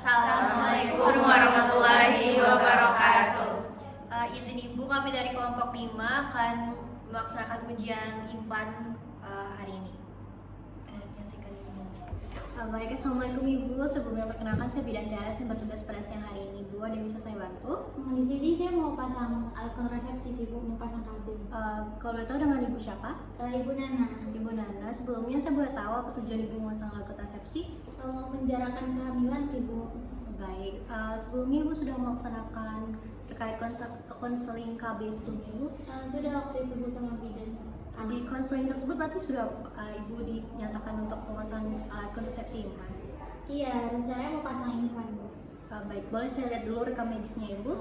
Assalamualaikum warahmatullahi wabarakatuh. Izin Ibu, kami dari kelompok 5 akan melaksanakan ujian IMPAN hari ini. Baik, Assalamualaikum Ibu. Sebelumnya perkenalkan, saya Bidan Tiara, saya bertugas pada siang hari ini. Bu, ada yang bisa saya bantu? Di sini saya mau pasang alat kontrasepsi sih Bu, mau pasang KB. Kalau boleh tahu dengan Ibu siapa? Ibu Nana. Ibu Nana. Sebelumnya saya boleh tahu apa tujuan Ibu memasang alat kontrasepsi? Menjarakan kehamilan sih Bu. Baik, sebelumnya Ibu sudah melaksanakan terkait konseling KB sebelumnya Ibu? Sudah waktu itu Bu sama Bidan. Di konseling tersebut berarti sudah Ibu dinyatakan untuk pemasangan alat kontrasepsi ini kan? Iya, rencananya mau pasang implan Bu. Baik, boleh saya lihat dulu rekam medisnya Ibu?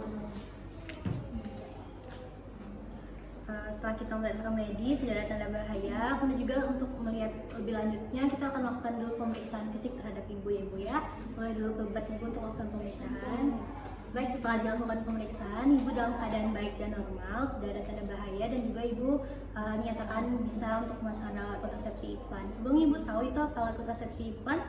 Setelah kita melihat rekam medis, tidak ada tanda bahaya. Kemudian juga untuk melihat lebih lanjutnya, kita akan melakukan dulu pemeriksaan fisik terhadap Ibu ya Ibu ya. Boleh dulu ke obat Ibu untuk melakukan pemeriksaan. Baik, setelah dilakukan pemeriksaan, Ibu dalam keadaan baik dan normal, tidak ada tanda bahaya, dan juga Ibu dinyatakan bisa untuk pemasangan alat kontrasepsi implan. Sebelumnya Ibu tahu itu apa alat kontrasepsi implan?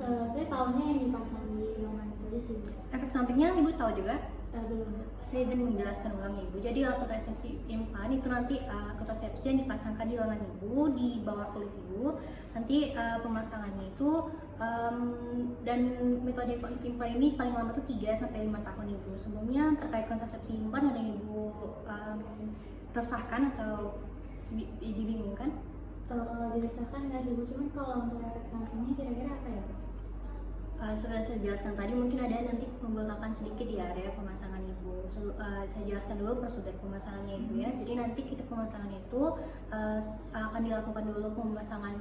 Saya tahunya yang dipasang di lengan itu aja sih Bu. Efek sampingnya Ibu tahu juga? Belum. Saya izin menjelaskan ulang Ibu. Jadi alat kontrasepsi implan itu nanti alat kontrasepsi yang dipasangkan di lengan Ibu, di bawah kulit Ibu. Nanti pemasangannya itu dan metode implan ini paling lama itu 3 sampai 5 tahun Ibu. Sebelumnya terkait kontrasepsi implan ada yang Ibu resahkan atau dibingungkan? Kalau dirasakan nggak sih Bu, cuman kalau untuk efek sampingnya kira-kira apa ya Bu? Sudah saya jelaskan tadi, mungkin ada nanti pembengkakan sedikit di area pemasangan Ibu. Saya jelaskan dulu prosedur pemasangannya Ibu ya. Jadi nanti kita pemasangan itu akan dilakukan dulu pemasangan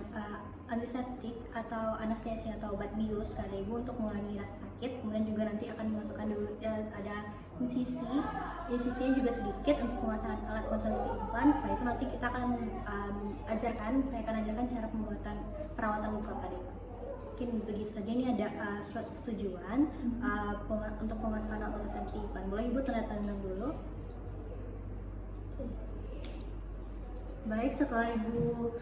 antiseptik atau anestesi atau obat bius pada Ibu untuk mengurangi rasa sakit. Kemudian juga nanti akan dimasukkan dulu ada insisinya juga sedikit untuk pemasangan alat kontrasepsi implan. Setelah itu nanti kita akan saya akan ajarkan cara pembuatan perawatan luka pada Ibu. Mungkin begitu saja. Ini ada surat persetujuan untuk pemasangan alat kontrasepsi implan. Boleh Ibu tanda tangan dulu. Baik, setelah Ibu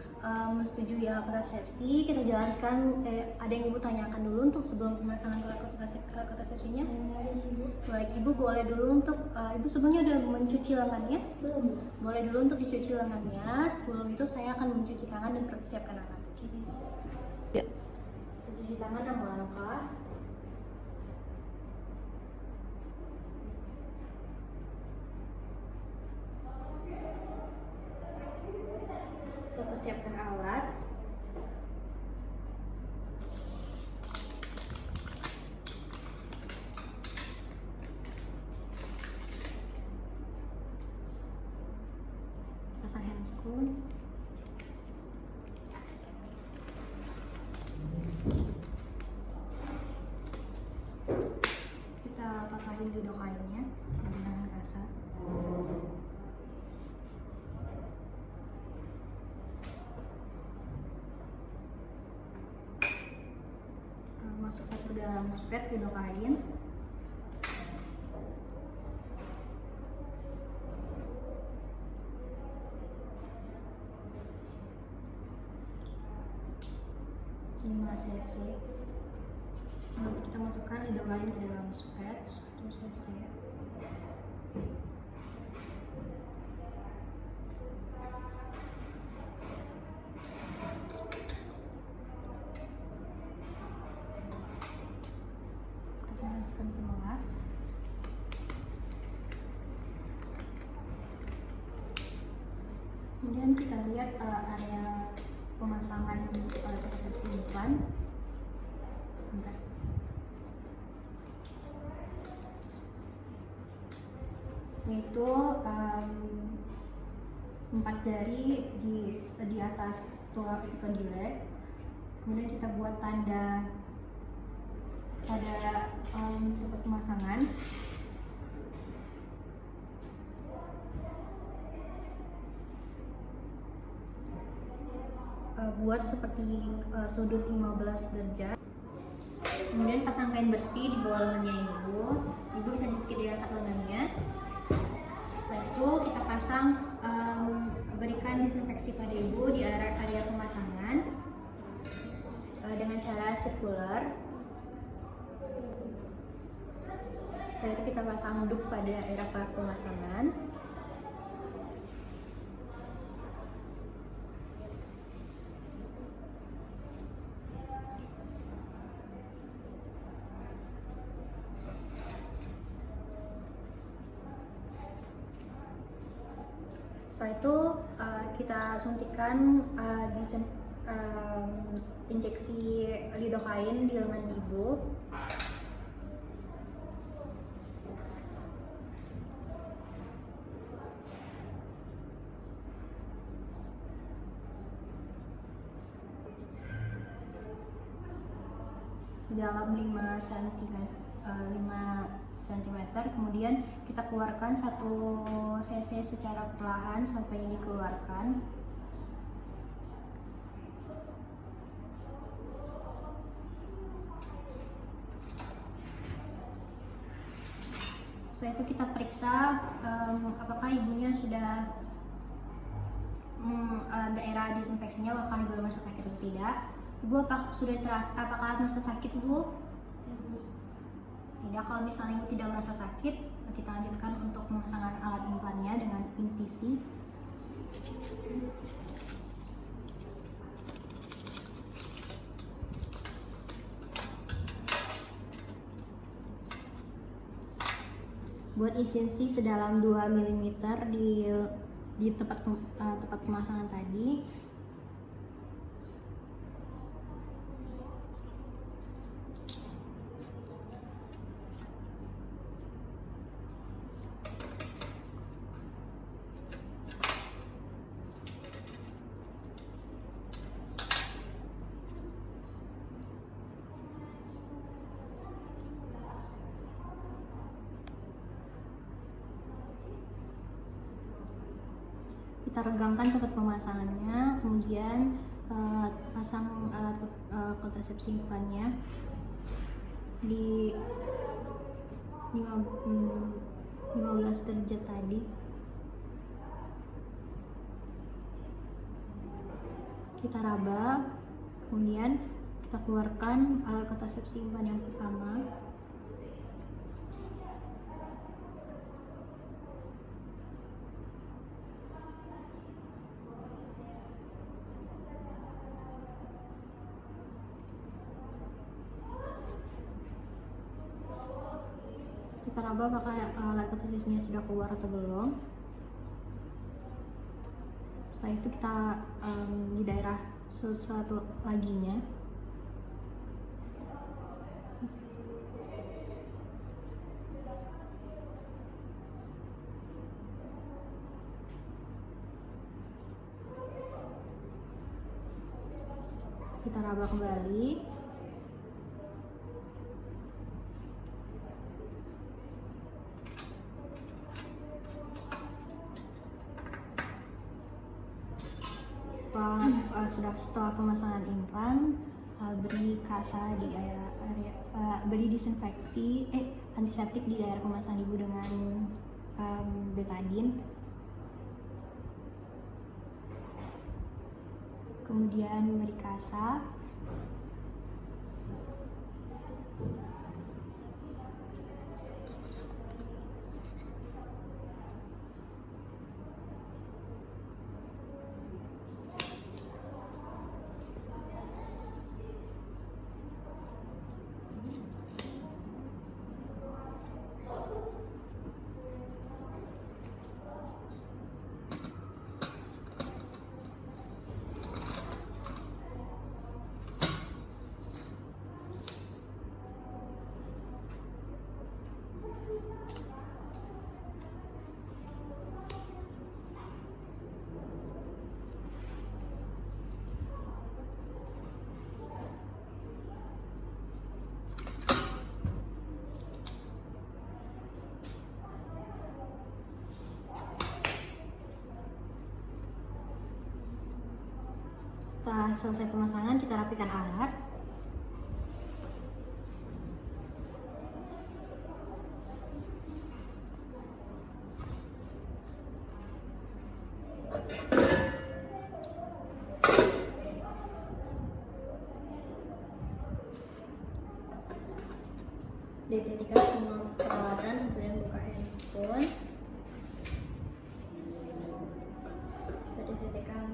menyetujui alat kontrasepsi, kita jelaskan ada yang Ibu tanyakan dulu untuk sebelum pemasangan alat kontrasepsinya? Ada sih Bu. Baik, Ibu boleh dulu untuk Ibu sebelumnya udah mencuci lengannya? Belum. Boleh dulu untuk dicuci lengannya. Sebelum itu saya akan mencuci tangan dan persiapkan alat. Ya. Cuci tangan dan melangkah. Kita persiapkan alat. Pasang handscoon. Kita patahin dulu kainnya dengan rasa. Masukkan ke dalam spet dulu kain. Ini cc. Nanti kita masukkan lidah kain ke dalam spet 1 cc. Kita haluskan semua. Kemudian kita lihat area pemasangan alat kontrasepsi implan. Bentar. Yaitu 4 jari di atas tulang epikondyle. Kemudian kita buat tanda pada tempat pemasangan. Buat seperti sudut 15 derajat. Kemudian pasang kain bersih di bawah lengannya Ibu. Ibu bisa sedikit diangkat lengannya. Setelah itu kita pasang, berikan disinfeksi pada Ibu di area pemasangan dengan cara sirkular. Setelah itu kita pasang duk pada daerah pemasangan. Setelah itu kita suntikan injeksi lidocaine di lengan ibu. Dalam 5 cm, kemudian kita keluarkan 1 cc secara perlahan sampai dikeluarkan. Setelah itu kita periksa apakah ibunya sudah daerah disinfeksinya, apakah ibu merasa sakit atau tidak. Ibu apakah merasa sakit, Bu? Tidak. Kalau misalnya ibu tidak merasa sakit, kita lanjutkan untuk pemasangan alat implannya dengan insisi. Buat insisi sedalam 2 mm di tempat pemasangan tadi. Kita regangkan tempat pemasangannya, kemudian pasang alat kontrasepsi implannya di 15 derajat tadi. Kita raba, kemudian kita keluarkan alat kontrasepsi implan yang pertama. Kita raba apakah alat kontrasepsinya sudah keluar atau belum. Setelah itu kita di daerah satu laginya. Kita raba kembali. Setelah pemasangan implan, beri kasa di beri disinfeksi antiseptik di daerah pemasangan ibu dengan betadine. Kemudian beri kasa. Setelah selesai pemasangan, kita rapikan alat. dititikkan semua peralatan, kemudian buka handphone. Kita dititikkan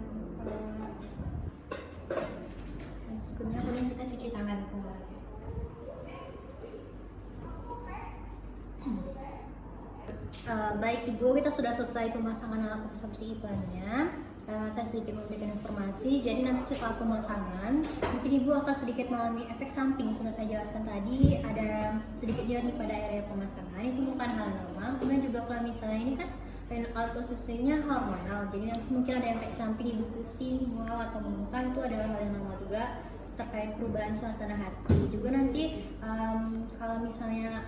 handphonenya, kemudian kita cuci tangan kembali. Baik Ibu, kita sudah selesai pemasangan alat konsumsi iklannya. Saya sedikit memberikan informasi. Jadi nanti setelah pemasangan, mungkin Ibu akan sedikit mengalami efek samping. Sudah saya jelaskan tadi, ada sedikit nyeri pada area pemasangan. Itu bukan hal normal. Kemudian juga kalau misalnya ini kan alat konsumsinya hormonal, jadi nanti mungkin ada efek samping, Ibu pusing, mual atau muntah. Itu adalah hal yang normal juga terkait perubahan suasana hati. Juga nanti kalau misalnya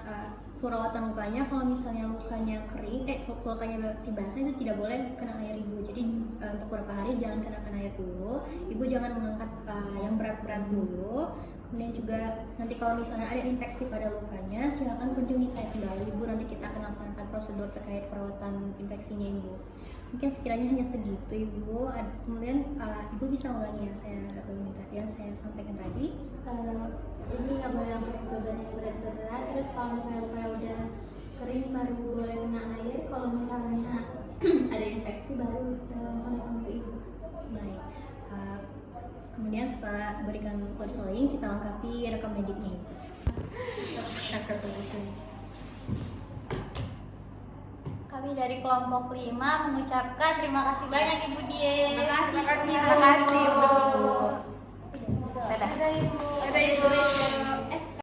perawatan lukanya, kalau misalnya lukanya kering, lukanya masih basah, itu tidak boleh kena air Ibu. Jadi untuk beberapa hari jangan kenakan air dulu. Ibu jangan mengangkat yang berat-berat dulu. Kemudian juga nanti kalau misalnya ada infeksi pada lukanya, silakan kunjungi saya kembali Ibu. Nanti kita akan laksanakan prosedur terkait perawatan infeksinya Ibu. Mungkin sekiranya hanya segitu Ibu. Kemudian Ibu bisa ulangi yang saya sampaikan tadi. Jadi nggak boleh sampai produk yang berat-berat. Terus kalau misalnya lukanya udah kering baru boleh kena air. Kalau misalnya ada infeksi baru langsung datang ke ibu. Baik. Kemudian setelah berikan konseling, kita lengkapi rekam mediknya. Kami dari kelompok 5 mengucapkan terima kasih banyak Ibu Die. Terima kasih, Terima kasih, Bu. Bu. Dadah Ibu.